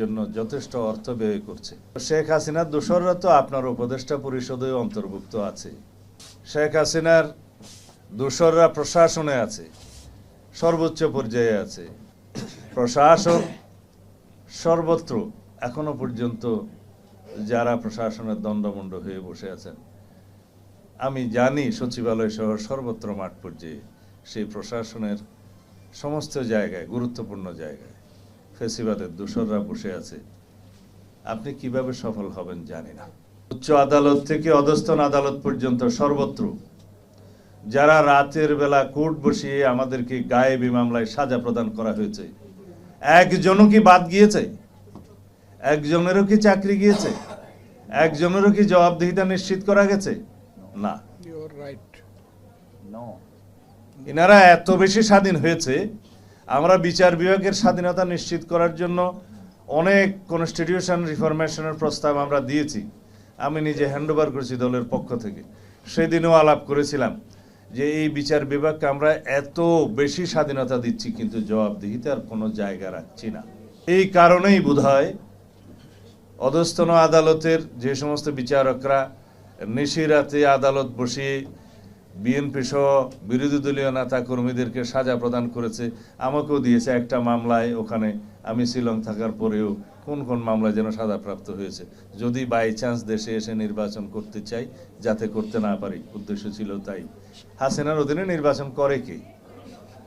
জন্য যথেষ্ট অর্থ ব্যয় করছে। শেখ হাসিনার দোসররা তো আপনার উপদেষ্টা পরিষদে অন্তর্ভুক্ত আছে। শেখ হাসিনার দোসররা প্রশাসনে আছে, সর্বোচ্চ পর্যায়ে আছে। প্রশাসন সর্বত্র এখনো পর্যন্ত যারা প্রশাসনের দণ্ডমুণ্ড হয়ে বসে আছেন, আমি জানি সচিবালয় সহ সর্বত্র মাঠ পর্যায়ে সেই প্রশাসনের সমস্ত জায়গায়, গুরুত্বপূর্ণ জায়গায় ফেসিবাদের দোসররা বসে আছে। আপনি কিভাবে সফল হবেন জানি না। উচ্চ আদালত থেকে অধস্তন আদালত পর্যন্ত সর্বত্র যারা রাতের বেলা কোর্ট বসিয়ে আমাদেরকে গায়েবী মামলায় সাজা প্রদান করা হয়েছে, একজনও কি বাদ গিয়েছে? একজনেরও কি চাকরি গিয়েছে? একজনেরও কি জবাবদিহিতা নিশ্চিত করা গেছে? না। এনারা এত বেশি স্বাধীন হয়েছে। আমরা বিচার বিভাগের স্বাধীনতা নিশ্চিত করার জন্য অনেক কনস্টিটিউশন রিফরমেশনের প্রস্তাব আমরা দিয়েছি। আমি নিজে হ্যান্ডওভার করেছি দলের পক্ষ থেকে। সেদিনও আলাপ করেছিলাম যে এই বিচার বিভাগকে আমরা এত বেশি স্বাধীনতা দিচ্ছি, কিন্তু জবাবদিহিতার কোনো জায়গা রাখছি না। এই কারণেই বোধহয় অধস্তন আদালতের যে সমস্ত বিচারকরা নিশিরাতে আদালত বসিয়ে বিএনপি সহ বিরোধী দলীয় নেতা কর্মীদেরকে সাজা প্রদান করেছে। আমাকেও দিয়েছে একটা মামলায়, ওখানে আমি শিলং থাকার পরেও কোন কোন মামলায় যেন সাজাপ্রাপ্ত হয়েছে। যদি বাই চান্স দেশে এসে নির্বাচন করতে চাই, যাতে করতে না পারি, উদ্দেশ্য ছিল তাই। হাসিনার অধীনে নির্বাচন করে কে?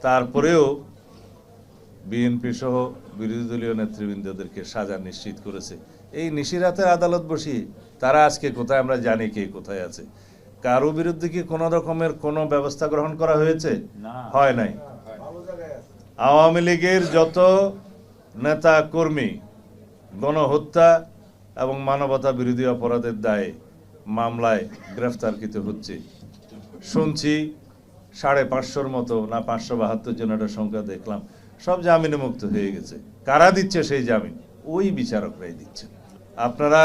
তারপরেও বিএনপি সহ বিরোধী দলীয় নেতৃবৃন্দদেরকে সাজা নিশ্চিত করেছে এই নিশিরাতের আদালত বসিয়ে। তারা আজকে কোথায় আমরা জানি কে কোথায় আছে। কারো বিরুদ্ধে কি কোনো রকমের কোনো ব্যবস্থা গ্রহণ করা হয়েছে? হয় নাই। আওয়ামী লীগের যত নেতা কর্মী গণহত্যা এবং মানবতা বিরোধী অপরাধের দায়ে মামলায় গ্রেফতারকৃত হচ্ছে। শুনছি 550-র মতো, না 572 জন একটা সংখ্যা দেখলাম, সব জামিনে মুক্ত হয়ে গেছে। কারা দিচ্ছে সেই জামিন? ওই বিচারকরাই দিচ্ছে। আপনারা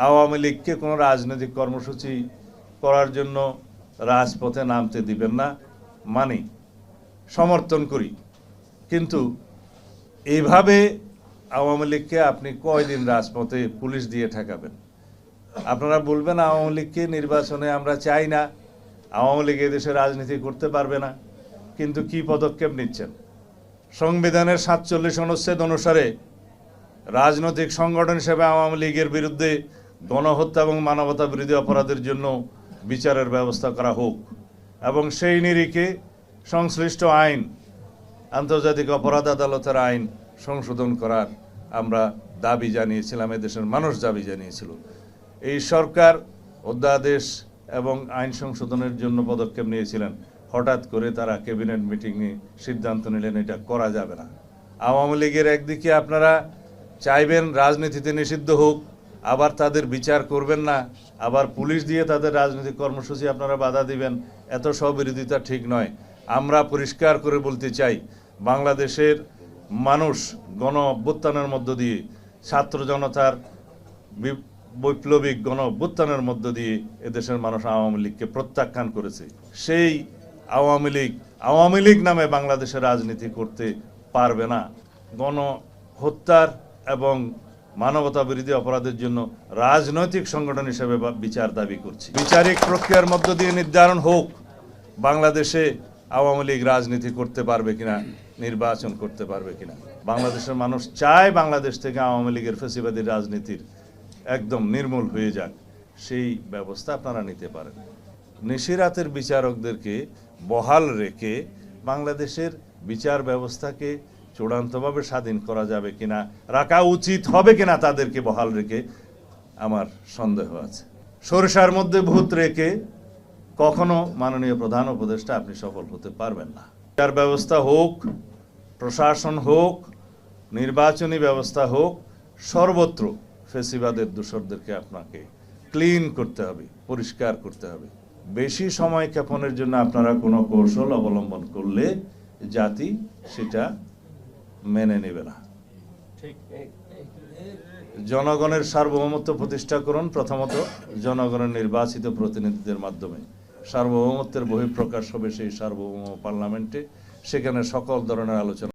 আওয়ামী লীগকে কোনো রাজনৈতিক কর্মসূচি করার জন্য রাজপথে নামতে দিবেন না, মানি, সমর্থন করি, কিন্তু এইভাবে আওয়ামী লীগকে আপনি কয়দিন রাজপথে পুলিশ দিয়ে ঠেকাবেন? আপনারা বলবেন আওয়ামী লীগকে নির্বাচনে আমরা চাই না, আওয়ামী লীগ এদেশে রাজনীতি করতে পারবে না, কিন্তু কি পদক্ষেপ নিচ্ছেন? সংবিধানের 47 অনুচ্ছেদ অনুসারে রাজনৈতিক সংগঠন হিসেবে আওয়ামী লীগের বিরুদ্ধে গণহত্যা এবং মানবতা বিরোধী অপরাধের জন্য বিচারের ব্যবস্থা করা হোক, এবং সেই নিরিখে সংশ্লিষ্ট আইন, আন্তর্জাতিক অপরাধ আদালতের আইন সংশোধন করার আমরা দাবি জানিয়েছিলাম, এদেশের মানুষ দাবি জানিয়েছিল। এই সরকার অধ্যাদেশ এবং আইন সংশোধনের জন্য পদক্ষেপ নিয়েছিলেন। হঠাৎ করে তারা ক্যাবিনেট মিটিংয়ে সিদ্ধান্ত নিলেন এটা করা যাবে না। আওয়ামী লীগের একদিকে আপনারা চাইবেন রাজনীতিতে নিষিদ্ধ হোক, আবার তাদের বিচার করবেন না, আবার পুলিশ দিয়ে তাদের রাজনৈতিক কর্মসূচি আপনারা বাধা দিবেন। এত স্ববিরোধিতা ঠিক নয়। আমরা পরিষ্কার করে বলতে চাই, বাংলাদেশের মানুষ গণ অভ্যুত্থানের মধ্য দিয়ে, ছাত্র জনতার বৈপ্লবিক গণ অভ্যুত্থানের মধ্য দিয়ে এদেশের মানুষ আওয়ামী লীগকে প্রত্যাখ্যান করেছে। সেই আওয়ামী লীগ নামে বাংলাদেশের রাজনীতি করতে পারবে না। গণহত্যার এবং মানবতা বিরোধী অপরাধের জন্য রাজনৈতিক সংগঠন হিসেবে বিচার দাবি করছি। বিচারিক প্রক্রিয়ার মধ্য দিয়ে নির্ধারণ হোক বাংলাদেশে আওয়ামী লীগ রাজনীতি করতে পারবে কিনা, নির্বাচন করতে পারবে কিনা। বাংলাদেশের মানুষ চায় বাংলাদেশ থেকে আওয়ামী লীগের ফ্যাসিবাদী রাজনীতির একদম নির্মূল হয়ে যাক। সেই ব্যবস্থা আপনারা নিতে পারেন। নিশিরাতের বিচারকদেরকে বহাল রেখে বাংলাদেশের বিচার ব্যবস্থাকে চূড়ান্তভাবে স্বাধীন করা যাবে কিনা, রাখা উচিত হবে কিনা তাদেরকে বহাল রেখে, আমার সন্দেহ আছে। সরিষার মধ্যে ভূত রেখে কখনো মাননীয় প্রধান উপদেষ্টা আপনি সফল হতে পারবেন না। বিচার ব্যবস্থা হোক, প্রশাসন হোক, নির্বাচনী ব্যবস্থা হোক, সর্বত্র ফেসিবাদের দোসরদেরকে আপনাকে ক্লিন করতে হবে, পরিষ্কার করতে হবে। বেশি সময় ক্ষেপণের জন্য আপনারা কোনো কৌশল অবলম্বন করলে জাতি সেটা মেনে নেবে না। জনগণের সার্বভৌমত্ব প্রতিষ্ঠা করুন। প্রথমত জনগণের নির্বাচিত প্রতিনিধিদের মাধ্যমে সার্বভৌমত্বের বহিঃপ্রকাশ হবে সেই সার্বভৌম পার্লামেন্টে। সেখানে সকল ধরনের আলোচনা